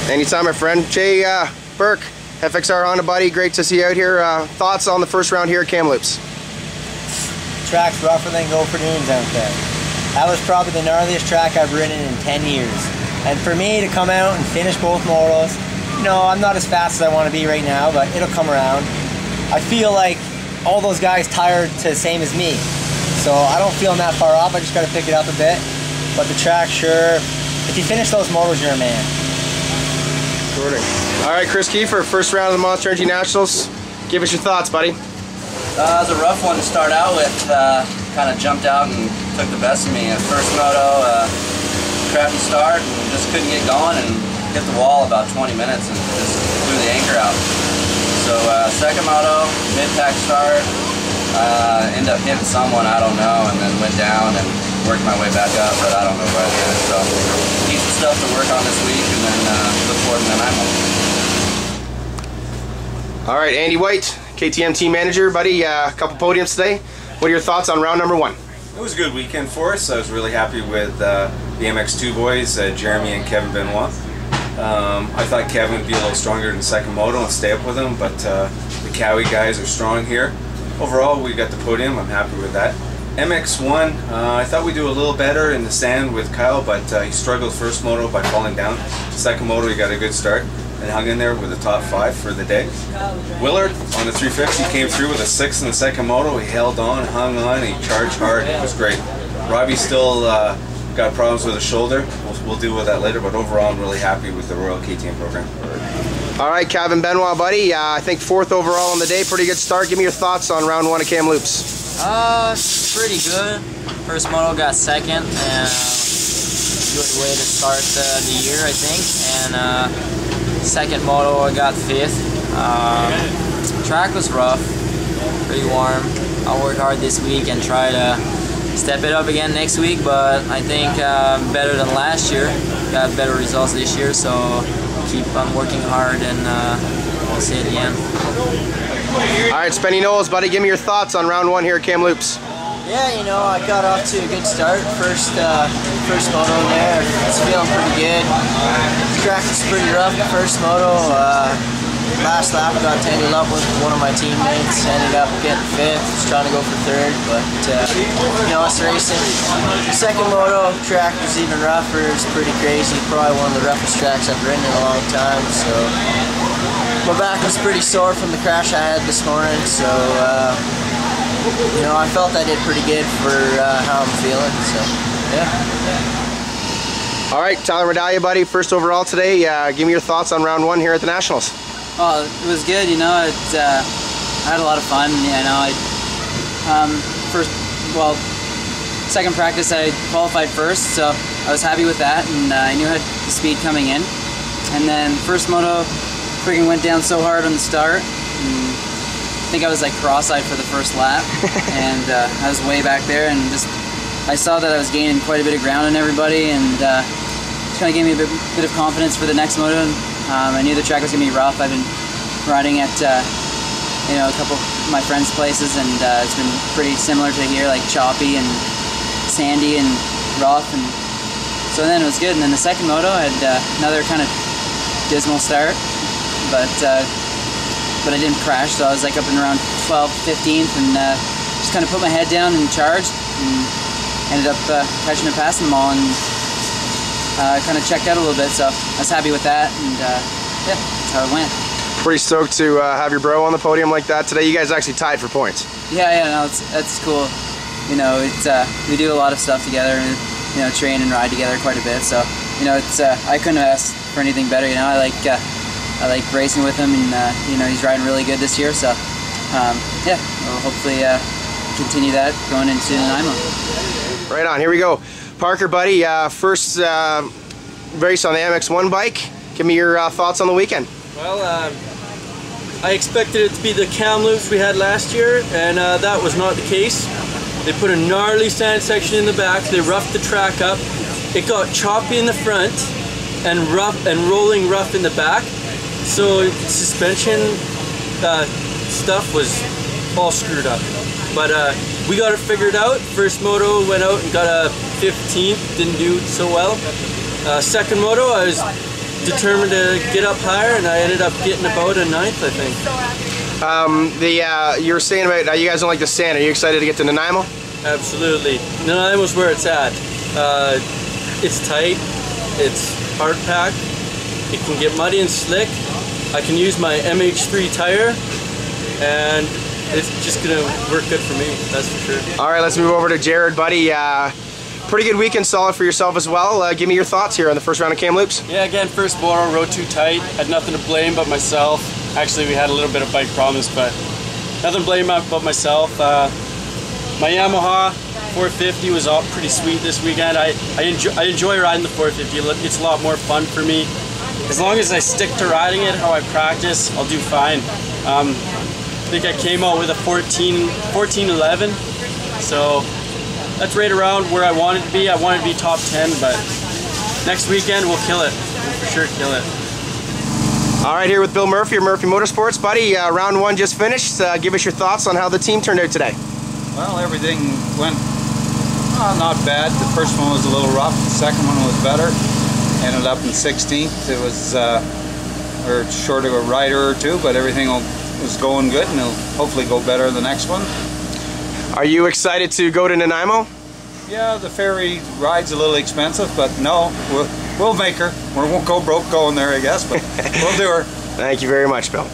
Anytime, my friend. Jay Burke, FXR Honda buddy, great to see you out here. Thoughts on the first round here at Kamloops? Track's rougher than Go for Dunes out there. That was probably the gnarliest track I've ridden in 10 years. And for me to come out and finish both motos, you know, I'm not as fast as I want to be right now, but it'll come around. I feel like all those guys tired to the same as me. So I don't feel I'm that far off, I just got to pick it up a bit. But the track, sure, if you finish those motos, you're a man. All right, Chris Kiefer, first round of the Monster Energy Nationals. Give us your thoughts, buddy. It was a rough one to start out with. Kind of jumped out and took the best of me. First moto, crappy start, and just couldn't get going and hit the wall about 20 minutes and just threw the anchor out. So second moto, mid-pack start, ended up hitting someone, I don't know, and then went down and worked my way back up, but I don't know where I did. So decent stuff to work on this week, and then look forward to the night one. All right, Andy White, KTM team manager, buddy. A couple podiums today. What are your thoughts on round number 1? It was a good weekend for us. I was really happy with the MX2 boys, Jeremy and Kevin Benoit. I thought Kevin would be a little stronger in the second moto and stay up with him, but the Cowie guys are strong here. Overall, we got the podium. I'm happy with that. MX1, I thought we'd do a little better in the stand with Kyle, but he struggled first moto by falling down. Second moto, he got a good start and hung in there with the top 5 for the day. Willard on the 350 came through with a 6 in the second moto. He held on, hung on, he charged hard. It was great. Robbie still got problems with his shoulder. We'll deal with that later, but overall I'm really happy with the Royal KTM program. All right, Kevin Benoit, buddy. I think 4th overall on the day. Pretty good start. Give me your thoughts on round 1 of Kamloops. Pretty good. First moto got second, and good way to start the year, I think. And second moto I got 5th. Track was rough, pretty warm. I'll work hard this week and try to step it up again next week, but I think better than last year. Got better results this year, so keep on working hard, and we'll see at the end. All right, Spenny Knowles, buddy, give me your thoughts on round 1 here at Kamloops. Yeah, you know, I got off to a good start. First moto there, it's feeling pretty good. The track was pretty rough the first moto. Last lap I got tangled up with one of my teammates, ended up getting 5th, was trying to go for 3rd, but you know, it's racing. The second moto track was even rougher, it's pretty crazy, probably one of the roughest tracks I've ridden in a long time, so my back was pretty sore from the crash I had this morning, so you know, I felt I did pretty good for how I'm feeling, so yeah. All right, Tyler Medaglia, buddy, first overall today. Give me your thoughts on round 1 here at the Nationals. Oh, it was good, you know, I had a lot of fun, you know. Second practice I qualified first, so I was happy with that, and I knew I had the speed coming in. And then first moto, freaking went down so hard on the start, and I think I was like cross-eyed for the first lap, and I was way back there, and just I saw that I was gaining quite a bit of ground on everybody, and just kind of gave me a bit of confidence for the next moto. And, I knew the track was going to be rough. I've been riding at you know, a couple of my friends' places, and it's been pretty similar to here, like choppy and sandy and rough, and so then it was good. And then the second moto I had another kind of dismal start, but I didn't crash, so I was like up and around 12th, 15th, and just kind of put my head down and charged, and ended up catching and passing them all, and kind of checked out a little bit, so I was happy with that, and yeah, that's how it went. Pretty stoked to have your bro on the podium like that today. You guys actually tied for points. Yeah, no, that's cool. You know, it's we do a lot of stuff together, and you know, train and ride together quite a bit. So you know, it's I couldn't have asked for anything better. You know, I like racing with him, and you know, he's riding really good this year. So yeah, we'll hopefully continue that going into Nanaimo. Right on. Here we go. Parker, buddy, first race on the MX1 bike. Give me your thoughts on the weekend. Well, I expected it to be the Kamloops we had last year, and that was not the case. They put a gnarly sand section in the back, they roughed the track up, it got choppy in the front, and rough and rolling rough in the back, so suspension stuff was all screwed up. But we got it figured out. First moto went out and got a 15th, didn't do so well. Second moto I was determined to get up higher, and I ended up getting about a 9th, I think. You were saying about you guys don't like the sand. Are you excited to get to Nanaimo? Absolutely. Nanaimo's where it's at. It's tight, it's hard packed, it can get muddy and slick. I can use my MH3 tire, and it's just gonna work good for me, that's for sure. All right, let's move over to Jared, buddy. Pretty good weekend, solid for yourself as well. Give me your thoughts here on the first round of Kamloops. Yeah, again, first moto, rode too tight. Had nothing to blame but myself. Actually, we had a little bit of bike problems, but nothing to blame but myself. My Yamaha 450 was all pretty sweet this weekend. I enjoy riding the 450. It's a lot more fun for me. As long as I stick to riding it how I practice, I'll do fine. I think I came out with a 14.11, so that's right around where I wanted to be. I wanted to be top 10, but next weekend we'll kill it. We'll for sure kill it. All right, here with Bill Murphy of Murphy Motorsports. Buddy, round one just finished. Give us your thoughts on how the team turned out today. Well, everything went not bad. The first one was a little rough. The second one was better. Ended up in 16th. It was we're short of a rider or two, but everything was going good, and it'll hopefully go better the next one. Are you excited to go to Nanaimo? Yeah, the ferry ride's a little expensive, but no, we'll make her. We won't go broke going there, I guess, but we'll do her. Thank you very much, Bill.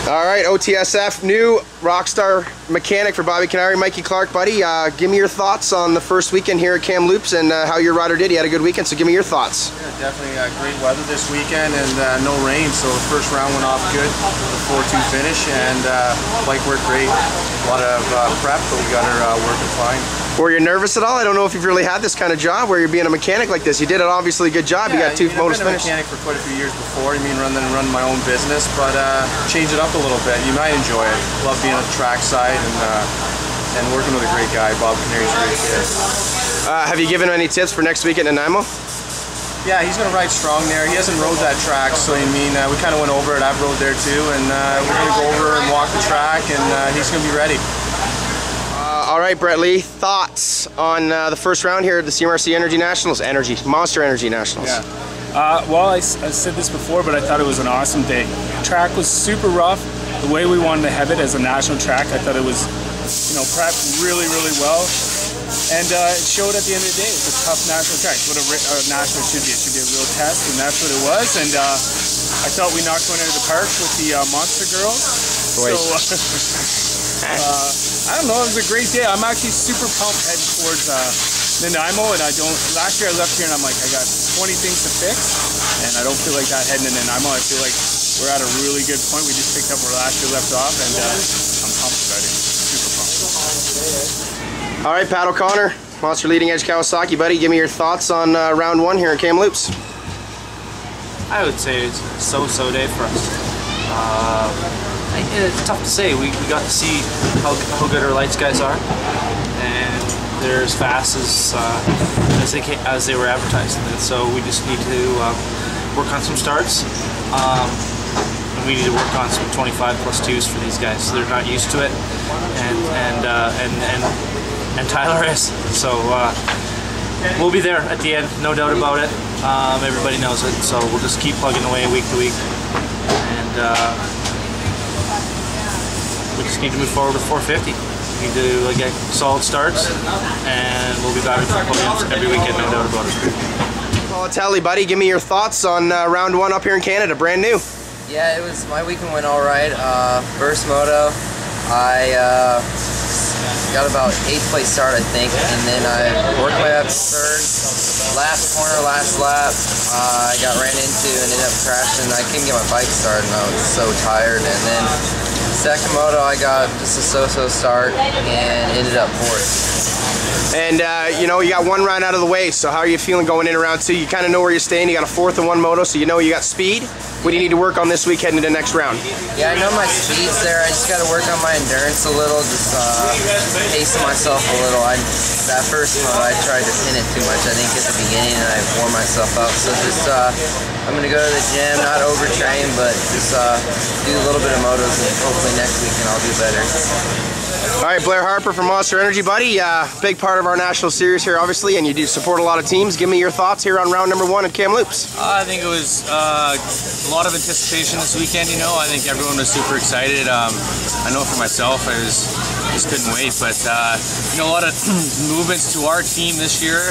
All right, OTSF, new rockstar mechanic for Bobby Canary, Mikey Clark, buddy. Give me your thoughts on the first weekend here at Kamloops and how your rider did. He had a good weekend, so give me your thoughts. Yeah, definitely great weather this weekend and no rain, so the first round went off good. The 4-2 finish, and bike worked great. A lot of prep, but we got her working fine. Were you nervous at all? I don't know if you've really had this kind of job where you're being a mechanic like this. You did an obviously good job. Yeah, you got 2 motos finished. I've been a mechanic for quite a few years before. I mean, run my own business, but change it up a little bit. You might enjoy it. Love being on the track side and working with a great guy. Bob Canary's a great kid. Have you given him any tips for next week at Nanaimo? Yeah, he's going to ride strong there. He hasn't rode that track, so I mean, we kind of went over it. I've rode there too, and we're going to go over and walk the track, and he's going to be ready. All right, Brett Lee, thoughts on the first round here at the CMRC Energy Nationals, Monster Energy Nationals? Yeah. Well, I said this before, but I thought it was an awesome day. The track was super rough. The way we wanted to have it as a national track, I thought it was, prepped really, really well. And it showed at the end of the day. It's a tough national track. It's what a national should be. It should be a real test, and that's what it was. And I thought we knocked one out of the park with the Monster Girls. Boys. So, I don't know, it was a great day. I'm actually super pumped heading towards Nanaimo, and last year I left here and I'm like, I got 20 things to fix, and I don't feel like that heading to Nanaimo. I feel like we're at a really good point. We just picked up where last year left off, and I'm pumped about it. Super pumped. All right, Pat O'Connor, Monster Leading Edge Kawasaki, buddy. Give me your thoughts on round one here in Kamloops. I would say it's a so-so day for us. It's tough to say. We got to see how good our lights guys are, and they're as fast as they were advertised. And so we just need to work on some starts. And we need to work on some 25 plus 2s for these guys. So they're not used to it, and Tyler is. So we'll be there at the end, no doubt about it. Everybody knows it. So we'll just keep plugging away week to week, and we just need to move forward with 450. We need to get solid starts, and we'll be battling for podiums every weekend, no doubt about it. Well, tell you, buddy, give me your thoughts on round one up here in Canada, brand new. Yeah, my weekend went all right. First moto, I got about 8th place start, I think, and then I worked my way up to 3rd. Last corner, last lap, I got ran into and ended up crashing. I couldn't get my bike started, and I was so tired. And then second moto, I got just a so-so start and ended up 4th. And you got one round out of the way, so how are you feeling going in round 2? You kind of know where you're staying. You got a 4th and 1 moto, so you know you got speed. What do you need to work on this week heading into the next round? Yeah, I know my speed's there. I just got to work on my endurance a little, just pacing myself a little. That first moto, I tried to pin it too much, I think, at the beginning, and I wore myself up. So just, I'm going to go to the gym, not overtrain, but just do a little bit of motos, and hopefully next weekend I'll do better. All right, Blair Harper from Monster Energy, buddy. Big part of our national series here, obviously, and you do support a lot of teams. Give me your thoughts here on round number 1 at Kamloops. I think it was a lot of anticipation this weekend. You know, I think everyone was super excited. I know for myself, I just couldn't wait. But you know, a lot of movements to our team this year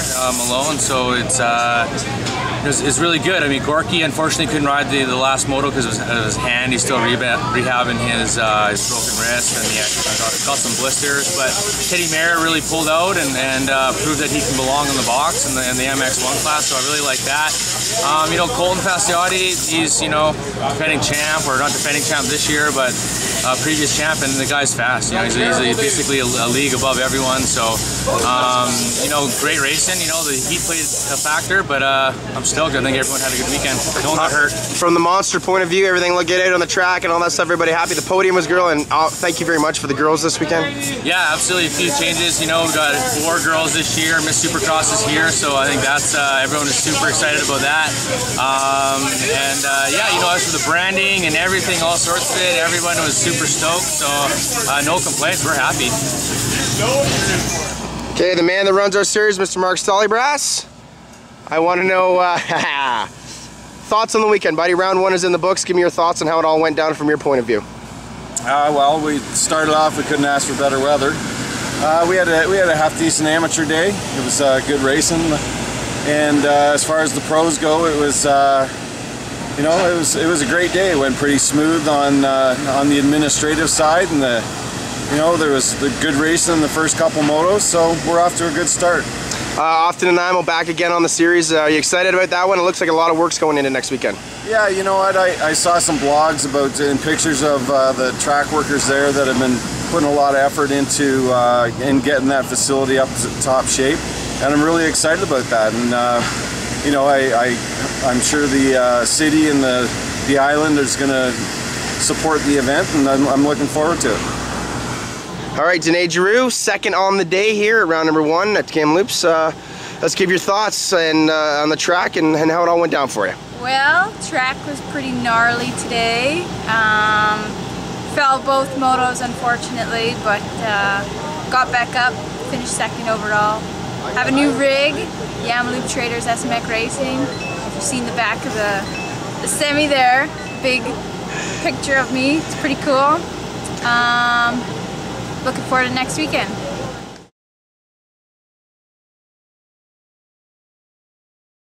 alone, so it's really good. I mean, Gorky unfortunately couldn't ride the last moto because of his hand. He's still rehabbing his broken wrist, and he got some blisters. But Teddy Mayer really pulled out and proved that he can belong in the box in the MX1 class. So I really like that. You know, Colton Fasciotti, he's, you know, defending champ, or not defending champ this year, but previous champ, and the guy's fast. You know, he's basically a league above everyone. So you know, great racing. You know, the heat played a factor, but I'm still good. I think everyone had a good weekend. No one got hurt. From the Monster point of view, everything looked good out on the track and all that stuff. Everybody happy. The podium was girl, and thank you very much for the girls this weekend. Yeah, absolutely. A few changes. You know, we got 4 girls this year. Miss Supercross is here, so I think that's everyone is super excited about that. Yeah, you know, as for the branding and everything, all sorts of it, everyone was super stoked. So no complaints. We're happy. Okay, the man that runs our series, Mr. Mark Stollybrass. I want to know thoughts on the weekend, buddy. Round 1 is in the books. Give me your thoughts on how it all went down from your point of view. Well, we started off, we couldn't ask for better weather. We had a half-decent amateur day. It was good racing, and as far as the pros go, it was you know, it was a great day. It went pretty smooth on the administrative side, and you know, there was the good racing in the first couple motos, so we're off to a good start. Austin and Nanaimo back again on the series. Are you excited about that one? It looks like a lot of work's going into next weekend. Yeah, you know what, I saw some blogs about and pictures of the track workers there that have been putting a lot of effort into in getting that facility up to top shape, and I'm really excited about that. And you know, I'm sure the city and the island is going to support the event, and I'm looking forward to it. All right, Danae Giroux, second on the day here at round number 1 at Kamloops. Let's give your thoughts and on the track and how it all went down for you. Well, track was pretty gnarly today. Fell both motos, unfortunately, but got back up, finished second overall. Have a new rig, Kamloops Traders SMX Racing. If you've seen the back of the semi there, big picture of me. It's pretty cool. Looking forward to next weekend.